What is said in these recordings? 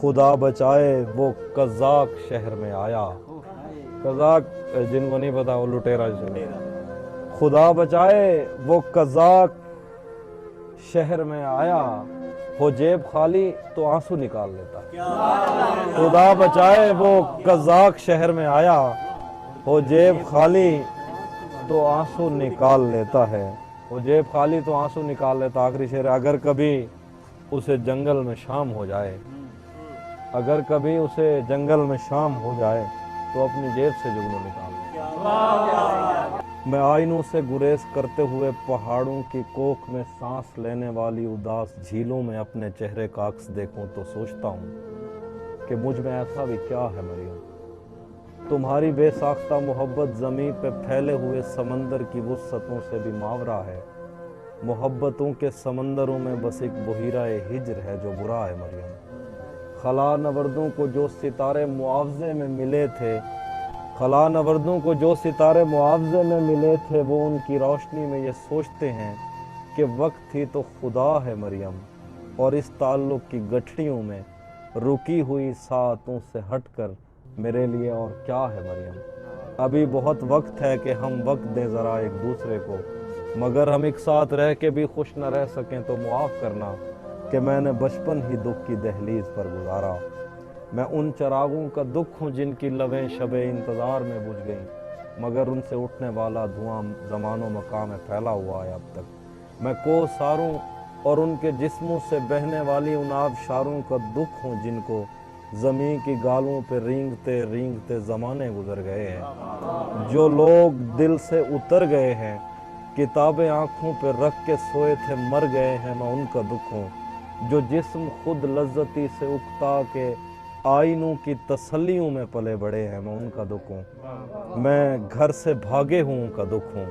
خدا بچائے وہ قزاق شہر میں آیا. قزاق جن کو نہیں پتا وہ لٹیرا سے. خدا بچائے وہ قزاق شہر میں آیا, ہو جیب خالی تو آنسو نکال لیتا. خدا بچائے وہ قزاق شہر میں آیا, ہو جیب خالی تو آنسو نکال لیتا ہے. وہ جیب خالی تو آنسو نکال لیتا. آخری شعر, اگر کبھی اسے جنگل میں شام ہو جائے, اگر کبھی اسے جنگل میں شام ہو جائے تو اپنی جیب سے جگنو نکال لے. میں آئینوں سے گریز کرتے ہوئے پہاڑوں کی کوکھ میں سانس لینے والی اداس جھیلوں میں اپنے چہرے کا عکس دیکھوں تو سوچتا ہوں کہ مجھ میں ایسا بھی کیا ہے مریم. تمہاری بے ساختہ محبت زمین پہ پھیلے ہوئے سمندر کی وسعتوں سے بھی ماورا ہے. محبتوں کے سمندروں میں بس ایک بحیرہ ہجر ہے جو برا ہے مریم. خلا نوردوں کو جو ستارے معاوضے میں ملے تھے, خلا نوردوں کو جو ستارے معاوضے میں ملے تھے, وہ ان کی روشنی میں یہ سوچتے ہیں کہ وقت ہی تو خدا ہے مریم. اور اس تعلق کی گٹھڑیوں میں رکی ہوئی ساعتوں سے ہٹ کر میرے لیے اور کیا ہے مریم. ابھی بہت وقت ہے کہ ہم وقت دیں ذرا ایک دوسرے کو, مگر ہم ایک ساتھ رہ کے بھی خوش نہ رہ سکیں تو معاف کرنا کہ میں نے بچپن ہی دکھ کی دہلیز پر گزارا. میں ان چراغوں کا دکھ ہوں جن کی لویں شب انتظار میں بجھ گئیں, مگر ان سے اٹھنے والا دھواں زمان و مکان میں پھیلا ہوا ہے اب تک. میں کوثاروں اور ان کے جسموں سے بہنے والی ان آبشاروں کا دکھ ہوں جن کو زمین کی گالوں پہ رینگتے رینگتے زمانے گزر گئے ہیں. جو لوگ دل سے اتر گئے ہیں, کتابیں آنکھوں پہ رکھ کے سوئے تھے مر گئے ہیں, میں ان کا دکھ ہوں. جو جسم خود لذتی سے اکتا کے آئینوں کی تسلیوں میں پلے بڑے ہیں, میں ان کا دکھ ہوں. میں گھر سے بھاگے ہوں ان کا دکھ ہوں.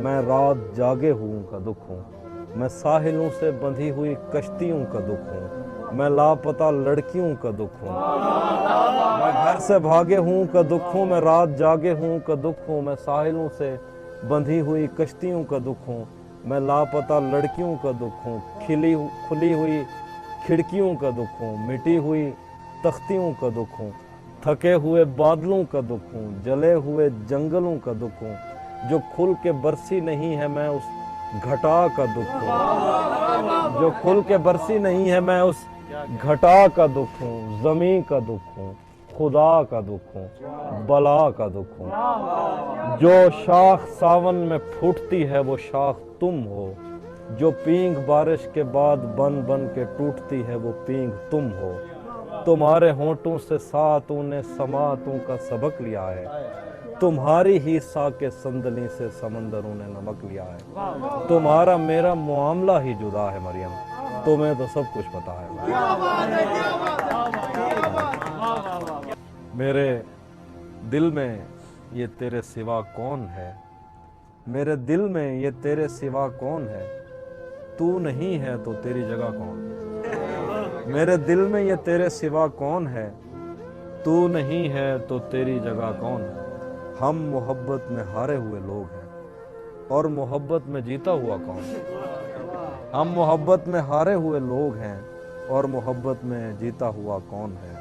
میں رات جاگے ہوں ان کا دکھ ہوں. میں ساحلوں سے بندھی ہوئی کشتیوں کا دکھ ہوں. میں لاپتہ لڑکیوں کا دکھ ہوں. میں گھر سے بھاگے ہوں کا دکھ ہوں. میں رات جاگے ہوں کا دکھ ہوں. میں ساحلوں سے بندھی ہوئی کشتیوں کا دکھ ہوں. میں لاپتہ لڑکیوں کا دکھ ہوں. کھلی ہوئی کھڑکیوں کا دکھ ہوں. مٹی ہوئی تختیوں کا دکھ ہوں. تھکے ہوئے بادلوں کا دکھ ہوں. جلے ہوئے جنگلوں کا دکھ ہوں. جو کھل کے برسی نہیں ہے میں اس گھٹا کا دکھ ہوں. جو کھل کے برسی نہیں ہے میں اس گھٹا کا دکھ ہوں. زمین کا دکھ ہوں. خدا کا دکھ ہوں. بلا کا دکھ ہوں. جو شاخ ساون میں پھوٹتی ہے وہ شاخ تم ہو. جو پینگ بارش کے بعد بن بن کے ٹوٹتی ہے وہ پینگ تم ہو. تمہارے ہونٹوں سے ساعتوں نے سماعتوں کا سبق لیا ہے. تمہاری ہی ساکے صندلی سے سمندروں نے نمک لیا ہے. تمہارا میرا معاملہ ہی جدا ہے مریم. تمہیں تو سب کچھ پتا ہے. میرے دل میں یہ تیرے سوا کون ہے. میرے دل میں یہ تیرے سوا کون ہے. تو نہیں ہے تو تیری جگہ کون ہے. میرے دل میں یہ تیرے سوا کون ہے. تو نہیں ہے تو تیری جگہ کون ہے. ہم محبت میں ہارے ہوئے لوگ ہیں اور محبت میں جیتا ہوا کون ہے. ہم محبت میں ہارے ہوئے لوگ ہیں اور محبت میں جیتا ہوا کون ہے.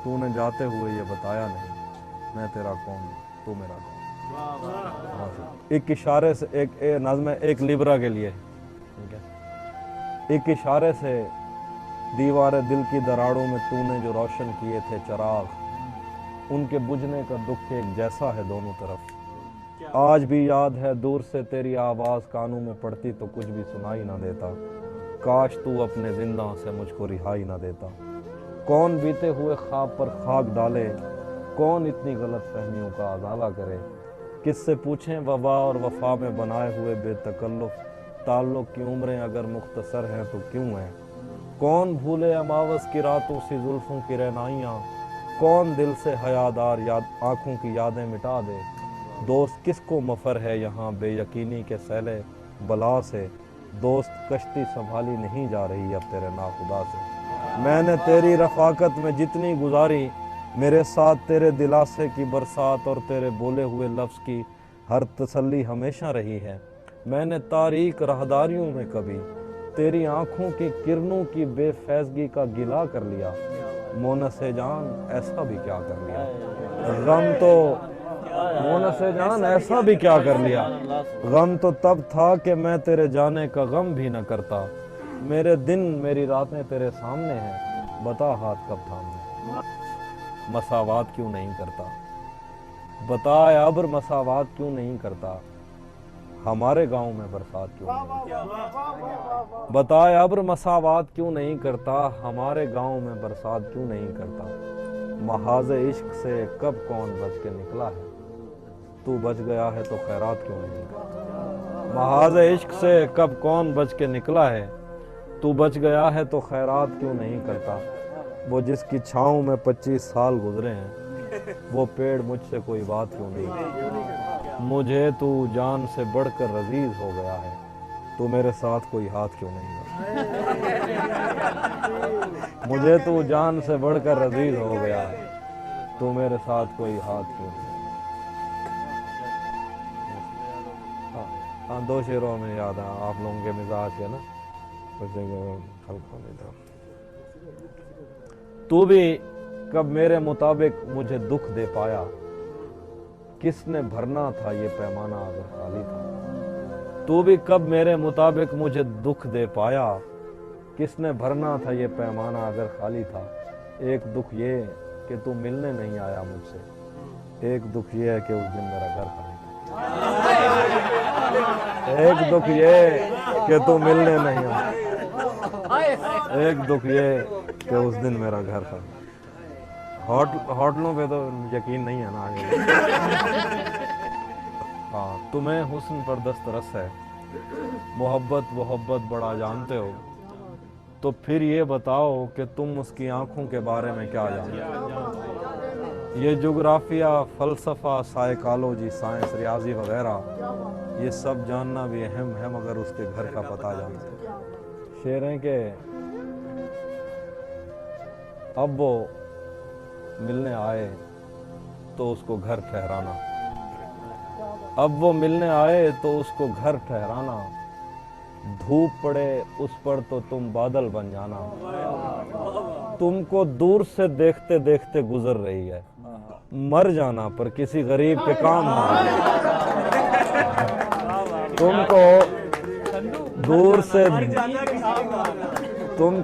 تو نے جاتے ہوئے یہ بتایا نہیں میں تیرا کون ہوں تو میرا کون. ایک اشارے سے ایک نظم ہے ایک لیبرا کے لیے. ایک اشارے سے دیوار دل کی دراڑوں میں تو نے جو روشن کیے تھے چراغ, ان کے بجھنے کا دکھ ایک جیسا ہے دونوں طرف. آج بھی یاد ہے دور سے تیری آواز کانوں میں پڑتی تو کچھ بھی سنائی نہ دیتا. کاش تو اپنے زندہ سے مجھ کو رہائی نہ دیتا. کون بیتے ہوئے خواب پر خاک ڈالے, کون اتنی غلط فہمیوں کا ازالہ کرے. کس سے پوچھیں وبا اور وفا میں بنائے ہوئے بے تکلف تعلق کی عمریں اگر مختصر ہیں تو کیوں ہیں. کون بھولے اماوس کی راتوں سی زلفوں کی رہنائیاں. کون دل سے حیادار آنکھوں کی یادیں مٹا دے. دوست کس کو مفر ہے یہاں بے یقینی کے سیلے بلا سے. دوست کشتی سنبھالی نہیں جا رہی اب تیرے ناخدا سے. میں نے تیری رفاقت میں جتنی گزاری, میرے ساتھ تیرے دلاسے کی برسات اور تیرے بولے ہوئے لفظ کی ہر تسلی ہمیشہ رہی ہے. میں نے تاریک راہداریوں میں کبھی تیری آنکھوں کی کرنوں کی بے فیضگی کا گلا کر لیا، مونس جان ایسا بھی کیا کر لیا، غم تو مونس جان ایسا بھی کیا کر لیا، غم تو تب تھا کہ میں تیرے جانے کا غم بھی نہ کرتا، میرے دن میری راتیں تیرے سامنے ہیں، بتا ہاتھ کب تھامنے، مساوات کیوں نہیں کرتا، بتا اے ابر مساوات کیوں نہیں کرتا، ہمارے گاؤں میں برسات کیوں نہیں کرتا، بتا اے ابر مساوات کیوں نہیں کرتا، ہمارے گاؤں میں برسات کیوں نہیں کرتا، محاذ عشق سے کب کون بچ کے نکلا ہے، تو بچ گیا ہے تو خیرات کیوں نہیں کرتا، محاذ عشق سے کب کون بچ کے نکلا ہے، تو بچ گیا ہے تو خیرات کیوں نہیں کرتا، وہ جس کی چھاؤں میں 25 سال گزرے ہیں، وہ پیڑ مجھ سے کوئی بات کیوں نہیں کرتا، مجھے تو جان سے بڑھ کر عزیز ہو گیا ہے، تو میرے ساتھ کوئی ہاتھ کیوں نہیں کرتا، مجھے تو جان سے بڑھ کر عزیز ہو گیا ہے، تو میرے ساتھ کوئی ہاتھ کیوں نہیں، ہاں 2 شعروں میں یاد ہے آپ لوگوں کے مزاج کے نا، تو بھی کب میرے مطابق مجھے دکھ دے پایا، کس نے بھرنا تھا یہ پیمانہ اگر خالی تھا، تو بھی کب میرے مطابق مجھے دکھ دے پایا، کس نے بھرنا تھا یہ پیمانہ اگر خالی تھا، ایک دکھ یہ کہ تو ملنے نہیں آیا مجھ سے، ایک دکھ یہ ہے کہ اس دن میرا گھر خالی تھا، ایک دکھ یہ کہ تو ملنے نہیں آیا، ایک دکھ یہ کہ اس دن میرا گھر خالی تھا، ہوٹلوں پہ تو یقین نہیں ہے نا آگے، ہاں تمہیں حسن پر دسترس ہے، محبت بڑا جانتے ہو، تو پھر یہ بتاؤ کہ تم اس کی آنکھوں کے بارے میں کیا جانتے ہو، یہ جغرافیہ، فلسفہ، سائیکالوجی، سائنس، ریاضی وغیرہ یہ سب جاننا بھی اہم ہے مگر اس کے گھر کا پتہ جانتے، شعر ہیں کہ اب وہ ملنے آئے تو اس کو گھر ٹھہرانا، اب وہ ملنے آئے تو اس کو گھر ٹھہرانا، دھوپ پڑے اس پر تو تم بادل بن جانا، تم کو دور سے دیکھتے دیکھتے گزر رہی ہے، مر جانا پر کسی غریب کے کام نہ آنا، تم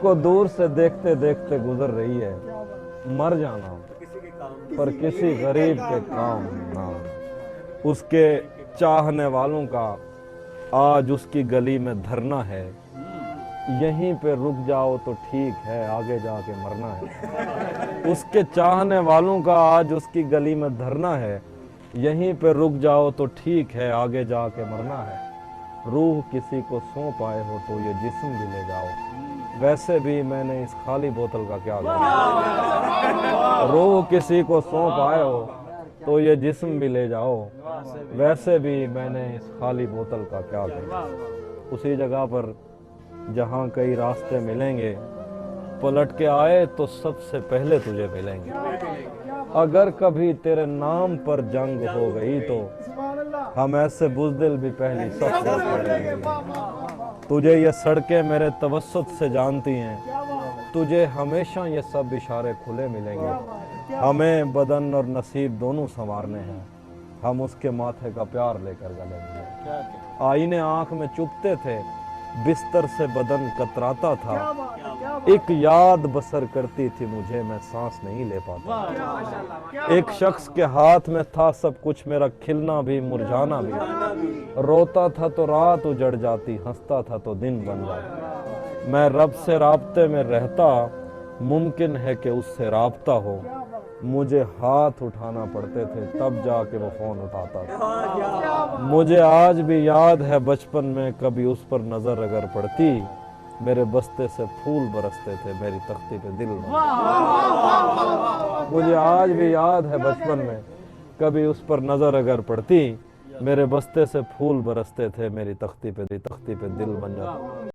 کو دور سے دیکھتے دیکھتے گزر رہی ہے، مر جانا پر کسی غریب کے کام نہ آنا، اس کے چاہنے والوں کا آج اس کی گلی میں دھرنا ہے، یہیں پہ رک جاؤ تو ٹھیک ہے آگے جا کے مرنا ہے، اس کے چاہنے والوں کا آج اس کی گلی میں دھرنا ہے، یہیں پہ رک جاؤ تو ٹھیک ہے آگے جا کے مرنا ہے، روح کسی کو سونپ آئے ہو تو یہ جسم بھی لے جاؤ، ویسے بھی میں نے اس خالی بوتل کا کیا کرنا، روح کسی کو سونپ آئے ہو تو یہ جسم بھی لے جاؤ، ویسے بھی میں نے اس خالی بوتل کا کیا کرنا، اسی جگہ پر جہاں کئی راستے ملیں گے، پلٹ کے آئے تو سب سے پہلے تجھے ملیں گے، اگر کبھی تیرے نام پر جنگ ہو گئی تو ہم ایسے بزدل بھی پہلی سب سے پہلے ملیں گے، تجھے یہ سڑکیں میرے توسط سے جانتی ہیں، تجھے ہمیشہ یہ سب اشارے کھلے ملیں گے، ہمیں بدن اور نصیب دونوں سنوارنے ہیں، ہم اس کے ماتھے کا پیار لے کر گلے ملیں، آئینے آنکھ میں چپتے تھے، بستر سے بدن کتراتا تھا، ایک یاد بسر کرتی تھی مجھے میں سانس نہیں لے پاتا، ایک شخص کے ہاتھ میں تھا سب کچھ، میرا کھلنا بھی مرجھانا بھی، روتا تھا تو رات اجڑ جاتی، ہنستا تھا تو دن بن جاتا، میں رب سے رابطے میں رہتا، ممکن ہے کہ اس سے رابطہ ہو، مجھے ہاتھ اٹھانا پڑتے تھے تب جا کے وہ فون اٹھاتا تھا، مجھے آج بھی یاد ہے بچپن میں کبھی اس پر نظر اگر پڑتی، میرے بستے سے پھول برستے تھے میری تختی پہ دل بن جاتا، مجھے آج بھی یاد ہے بچپن میں کبھی اس پر نظر اگر پڑتی، میرے بستے سے پھول برستے تھے میری تختی پہ دل بن جاتا۔